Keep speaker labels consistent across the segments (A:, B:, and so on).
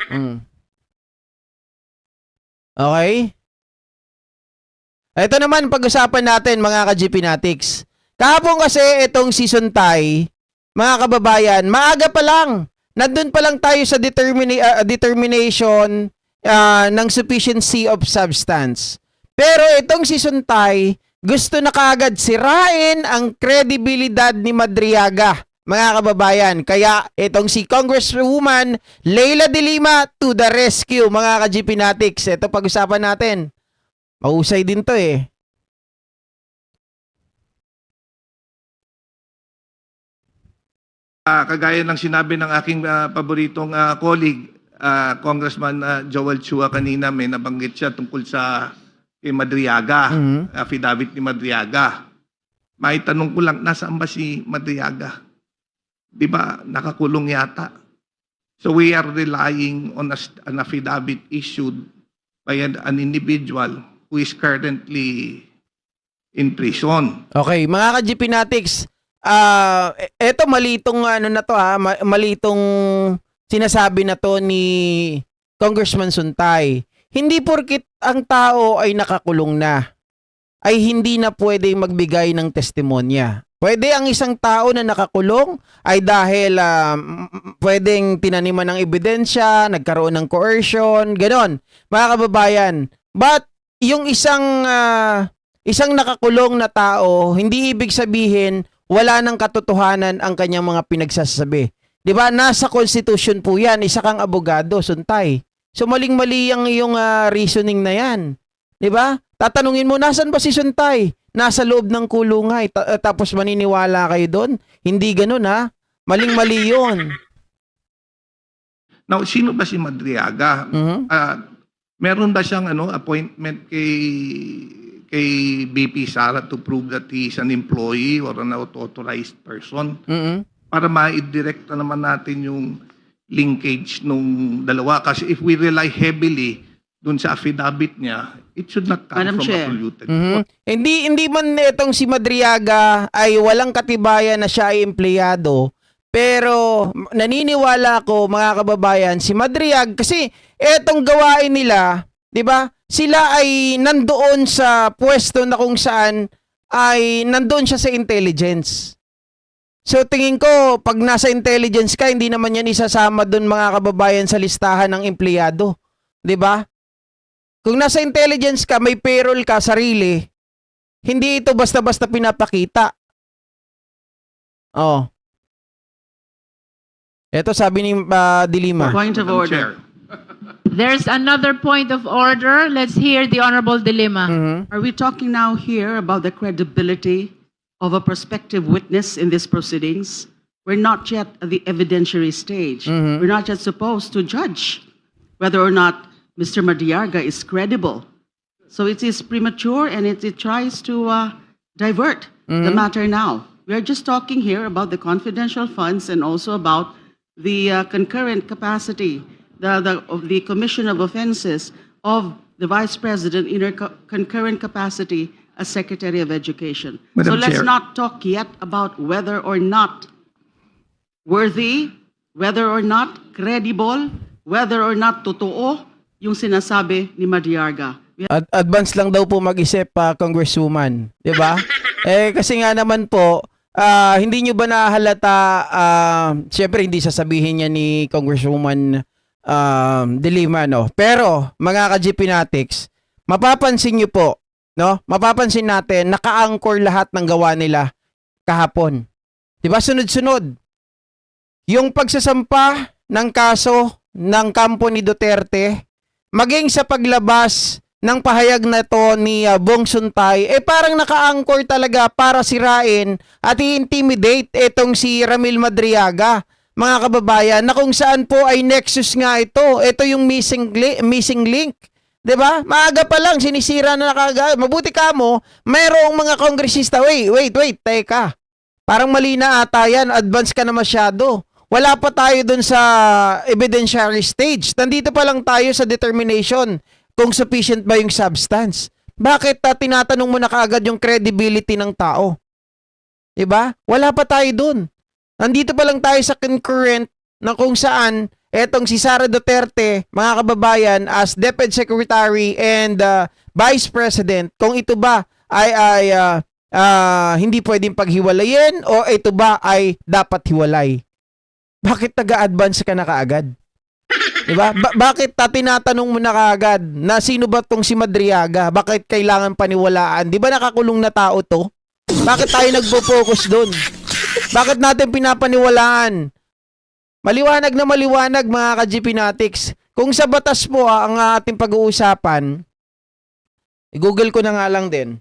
A: Mm. Okay? Ito naman pag-usapan natin mga ka-GPnatics. Kahapon kasi itong season tie, mga kababayan, maaga pa lang. Nandun pa lang tayo sa determination ng sufficiency of substance. Pero itong season tie, gusto na kaagad sirain ang kredibilidad ni Madriaga, mga kababayan. Kaya itong si Congresswoman Leila de Lima to the rescue, mga ka-GPnatics. Ito pag-usapan natin. Mahusay din to eh.
B: Kagaya ng sinabi ng aking paboritong colleague, Congressman Joel Chua kanina, may nabanggit siya tungkol sa kay Madriaga, affidavit ni Madriaga. May tanong ko lang, nasaan ba si Madriaga? Di ba nakakulong yata? So we are relying on an affidavit issued by an individual who is currently in prison.
A: Okay, mga ka-GPnatics, eto malitong ano na to malitong sinasabi na to ni Congressman Suntay. Hindi porkit ang tao ay nakakulong na, ay hindi na pwede magbigay ng testimonya. Pwede ang isang tao na nakakulong ay dahil pwedeng tinaniman ng ebidensya, nagkaroon ng coercion, ganon. Mga kababayan, but yung isang nakakulong na tao, hindi ibig sabihin wala ng katotohanan ang kanyang mga pinagsasabi. 'Di ba? Nasa Constitution po 'yan. Isa kang abogado, Suntay. So maling-mali ang iyong reasoning na 'yan. 'Di ba? Tatanungin mo, nasan ba si Suntay? Nasa loob ng kulungay. Tapos maniniwala kayo doon? Hindi ganoon ha. Maling-mali 'yon.
B: Now, sino ba si Madriaga? Meron ba siyang appointment kay BP Sara to prove that he is an employee or an authorized person? Para ma-direkta naman natin yung linkage nung dalawa. Kasi if we rely heavily dun sa affidavit niya, it should not come
C: Madam
B: from
C: Chair.
B: a polluted.
A: Hindi man itong si Madriaga ay walang katibayan na siya ay empleyado. Pero naniniwala ko, mga kababayan, si Madriaga, kasi etong gawain nila, 'di ba? Sila ay nandoon sa pwesto na kung saan ay nandoon siya sa intelligence. So tingin ko, pag nasa intelligence ka, hindi naman yan isasama doon, mga kababayan, sa listahan ng empleyado. 'Di ba? Kung nasa intelligence ka, may payroll ka, sarili, hindi ito basta-basta pinapakita. Oh. Ito sabi ni De Lima.
C: Point of
B: Madam
C: order.
B: Chair.
D: There's another point of order. Let's hear the Honorable De Lima.
C: Are we talking now here about the credibility of a prospective witness in these proceedings? We're not yet at the evidentiary stage. We're not yet supposed to judge whether or not Mr. Madriaga is credible. So it is premature and it tries to divert the matter now. We are just talking here about the confidential funds and also about the concurrent capacity of the Commission of Offenses of the Vice President in her concurrent capacity as Secretary of Education.
B: Madam
C: So let's
B: Chair.
C: not talk yet about whether or not worthy, whether or not credible, whether or not totoo yung sinasabi ni Madriaga.
A: At advance lang daw po mag-isip pa, Congresswoman, 'di ba? Kasi nga naman po, hindi nyo ba nahalata, siyempre hindi sasabihin niya ni Congresswoman De Lima, no? Pero mga ka-GPnatics, mapapansin nyo po, no? Mapapansin natin, naka-anchor lahat ng gawa nila kahapon. 'Di ba? Sunod-sunod. Yung pagsasampa ng kaso ng kampo ni Duterte, maging sa paglabas ng pahayag na to ni Bong Suntay, parang naka-anchor talaga para sirain at i-intimidate itong si Ramil Madriaga, mga kababayan, na kung saan po ay nexus nga ito. Ito yung missing link. 'Di ba? Maaga pa lang sinisira na kagad. Mabuti ka mo, mayroong mga kongresista, wait, teka. Parang mali na ata yan, advance ka na masyado. Wala pa tayo dun sa evidentiary stage. Nandito pa lang tayo sa determination kung sufficient ba yung substance. Bakit tinatanong mo na kaagad yung credibility ng tao? 'Di ba? Wala pa tayo dun. Nandito pa lang tayo sa concurrent na kung saan etong si Sara Duterte, mga kababayan, as DepEd Secretary and Vice President, kung ito ba ay hindi pwedeng paghiwalayin o ito ba ay dapat hiwalay. Bakit nag-a-advance ka na kaagad? Diba? Bakit tinatanong mo na kaagad na sino ba tong si Madriaga? Bakit kailangan paniwalaan? Di ba nakakulong na tao to? Bakit tayo nagpo-focus doon? Bakit natin pinapaniwalaan? Maliwanag na maliwanag, mga ka-GP Natics. Kung sa batas po ang ating pag-uusapan, i-google ko na nga lang din.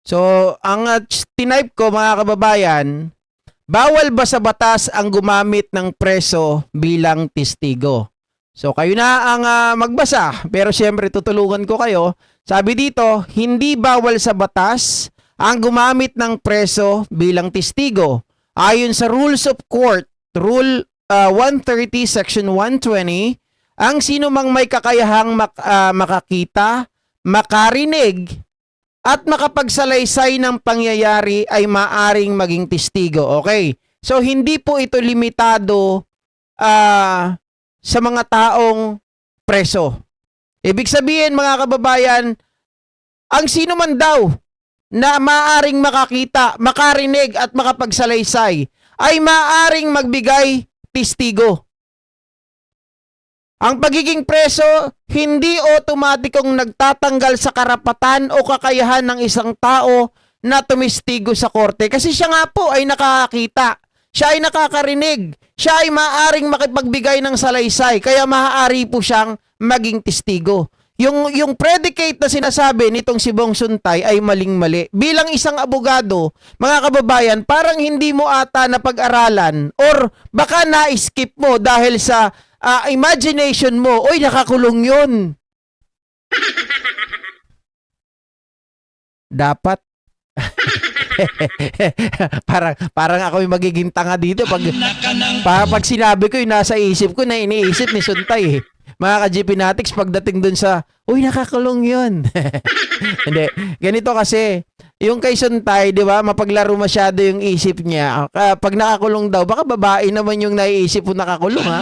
A: So, ang tinype ko, mga kababayan, bawal ba sa batas ang gumamit ng preso bilang testigo? So, kayo na ang magbasa, pero siyempre tutulungan ko kayo. Sabi dito, hindi bawal sa batas ang gumamit ng preso bilang testigo. Ayon sa Rules of Court, Rule 130, Section 120, ang sino mang may kakayahang makakita, makarinig, at makapagsalaysay ng pangyayari ay maaring maging testigo. Okay? So, hindi po ito limitado sa mga taong preso. Ibig sabihin, mga kababayan, ang sino man daw na maaring makakita, makarinig at makapagsalaysay ay maaring magbigay testigo. Ang pagiging preso, hindi otomatikong nagtatanggal sa karapatan o kakayahan ng isang tao na tumistigo sa korte. Kasi siya nga po ay nakakita, siya ay nakakarinig, siya ay maaaring makipagbigay ng salaysay, kaya maaari po siyang maging testigo. Yung predicate na sinasabi nitong si Bong Suntay ay maling-mali. Bilang isang abogado, mga kababayan, parang hindi mo ata napag-aralan or baka na-skip mo dahil sa imagination mo, oy, nakakulong yun. Dapat. parang ako yung magiging tanga dito pag sinabi ko yung nasa isip ko na iniisip ni Suntay eh. Mga ka-GP Natics, pagdating dun sa, uy, nakakulong yun. Hindi. Ganito kasi, yung kay Suntay, di ba, mapaglaro masyado yung isip niya. Pag nakakulong daw, baka babae naman yung naiisip po nakakulong, ha?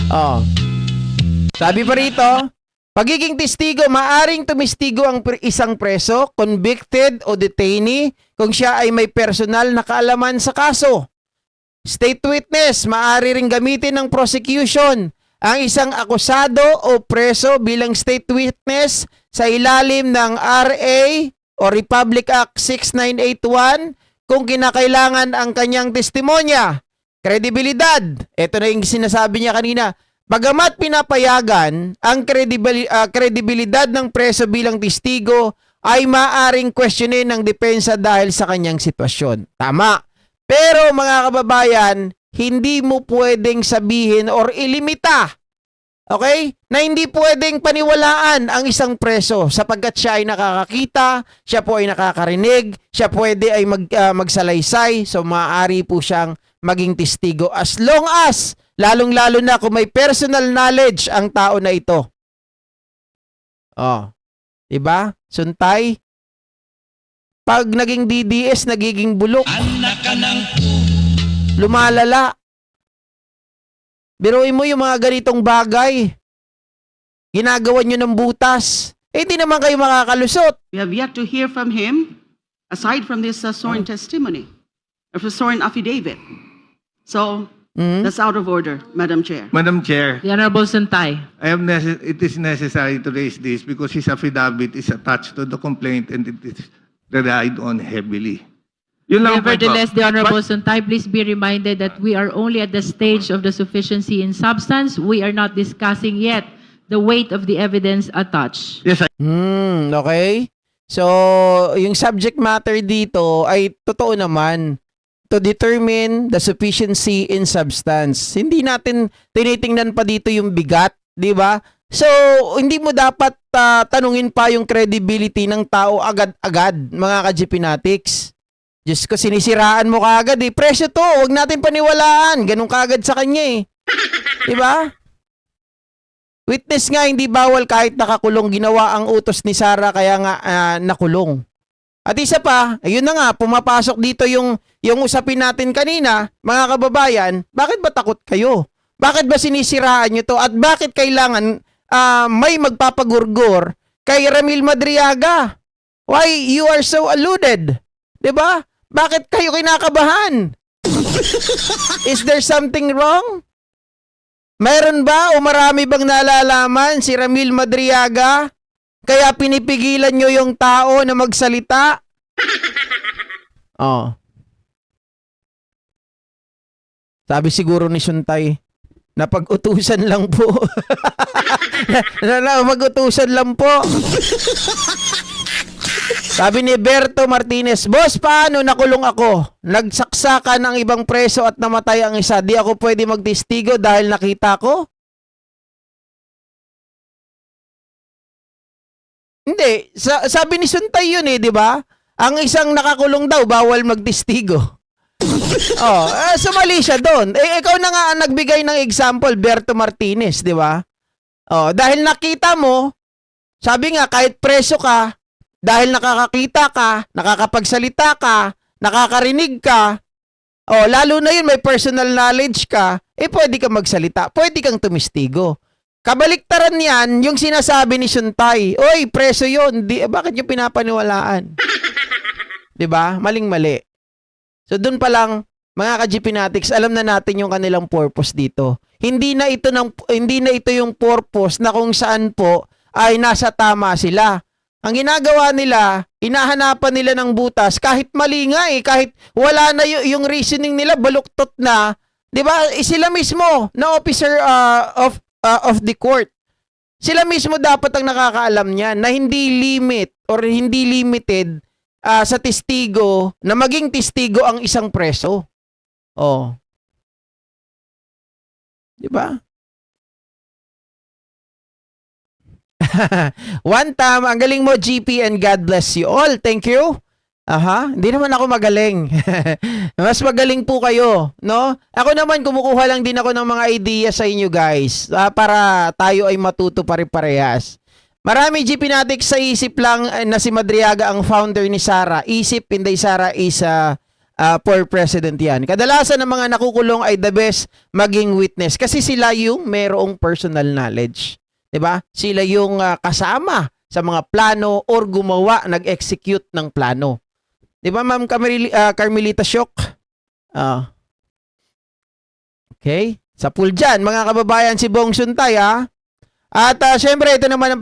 A: Oh. Sabi pa rito, pagiging testigo, maaring tumistigo ang isang preso, convicted o detainee kung siya ay may personal na kaalaman sa kaso. State witness, maaari ring gamitin ng prosecution ang isang akusado o preso bilang state witness sa ilalim ng RA o Republic Act 6981 kung kinakailangan ang kanyang testimonya. Kredibilidad, ito na yung sinasabi niya kanina, bagamat pinapayagan ang kredibilidad ng preso bilang testigo ay maaring questionin ng depensa dahil sa kanyang sitwasyon. Tama. Pero mga kababayan, hindi mo pwedeng sabihin or ilimita, okay, na hindi pwedeng paniwalaan ang isang preso sapagkat siya ay nakakakita, siya po ay nakakarinig, siya pwede ay magsalaysay, so maaari po siyang maging testigo as long as, lalong-lalo na kung may personal knowledge ang tao na ito. Oh, diba? Suntay, pag naging DDS, nagiging bulok. Lumalala. Biruin mo yung mga ganitong bagay. Ginagawa nyo ng butas. Eh, hindi naman kayo makakalusot.
C: We have yet to hear from him, aside from this sworn testimony, or sworn affidavit. So, that's out of order, Madam Chair.
B: Madam Chair,
D: The Honorable Suntay.
B: it is necessary to raise this because his affidavit is attached to the complaint and it is relied on heavily. Yun lang po ito.
D: Nevertheless, the Honorable Suntay, please be reminded that we are only at the stage of the sufficiency in substance. We are not discussing yet the weight of the evidence attached.
B: Yes,
A: Okay. So, yung subject matter dito ay totoo naman to determine the sufficiency in substance. Hindi natin tinitingnan pa dito yung bigat, di ba? So, hindi mo dapat tanungin pa yung credibility ng tao agad-agad, mga ka-GP Natics. Diyos ko, sinisiraan mo kaagad eh. Presyo to, huwag natin paniwalaan. Ganun kaagad sa kanya eh. Diba? Witness nga, hindi bawal kahit nakakulong. Ginawa ang utos ni Sara, kaya nga nakulong. At isa pa, ayun na nga, pumapasok dito yung usapin natin kanina, mga kababayan, bakit ba takot kayo? Bakit ba sinisiraan nyo to? At bakit kailangan may magpapagurgur kay Ramil Madriaga? Why you are so alluded? 'Di ba? Bakit kayo kinakabahan? Is there something wrong? Mayroon ba o marami bang nalalaman si Ramil Madriaga? Kaya pinipigilan nyo yung tao na magsalita? Oh. Sabi siguro ni Suntay, napag-utusan lang po. Napag-utusan lang po. Sabi ni Berto Martinez, Boss, paano nakulong ako? Nagsaksakan ng ibang preso at namatay ang isa. Di ako pwede magtestigo dahil nakita ko? Hindi. Sabi ni Suntay yun eh, di ba? Ang isang nakakulong daw, bawal magtestigo. Sumali siya doon. Ikaw na nga ang nagbigay ng example, Berto Martinez, di ba? Dahil nakita mo, sabi nga, kahit preso ka, dahil nakakakita ka, nakakapagsalita ka, nakakarinig ka, lalo na yun, may personal knowledge ka, pwede kang magsalita, pwede kang tumistigo. Kabaliktaran yan, yung sinasabi ni Suntay, oy, preso yun, bakit yung pinapaniwalaan? Diba? Maling-mali. So, dun pa lang, mga ka-GPnatics, alam na natin yung kanilang purpose dito. Hindi na ito yung purpose na kung saan po ay nasa tama sila. Ang ginagawa nila, hinahanapan nila ng butas, kahit mali nga kahit wala na yung reasoning nila, baluktot na, di ba? Sila mismo, na officer of the court. Sila mismo dapat ang nakakaalam niyan na hindi limit or hindi limited sa testigo, na maging testigo ang isang preso. Di ba? One time, ang galing mo, GP, and God bless you all. Thank you. Hindi naman ako magaling. Mas magaling po kayo, no? Ako naman, kumukuha lang din ako ng mga ideas sa inyo, guys, para tayo ay matuto pare-parehas. Marami GPnatics sa isip lang na si Madriaga ang founder ni Sara. Isip, Inday Sara is for president yan. Kadalasan ng mga nakukulong ay the best maging witness kasi sila yung merong personal knowledge. 'Di ba? Sila yung kasama sa mga plano or gumawa, nag-execute ng plano. 'Di ba, Ma'am Carmelita Shock? Okay? Sa pool dyan, mga kababayan, si Bong Suntay, At syempre, ito naman ang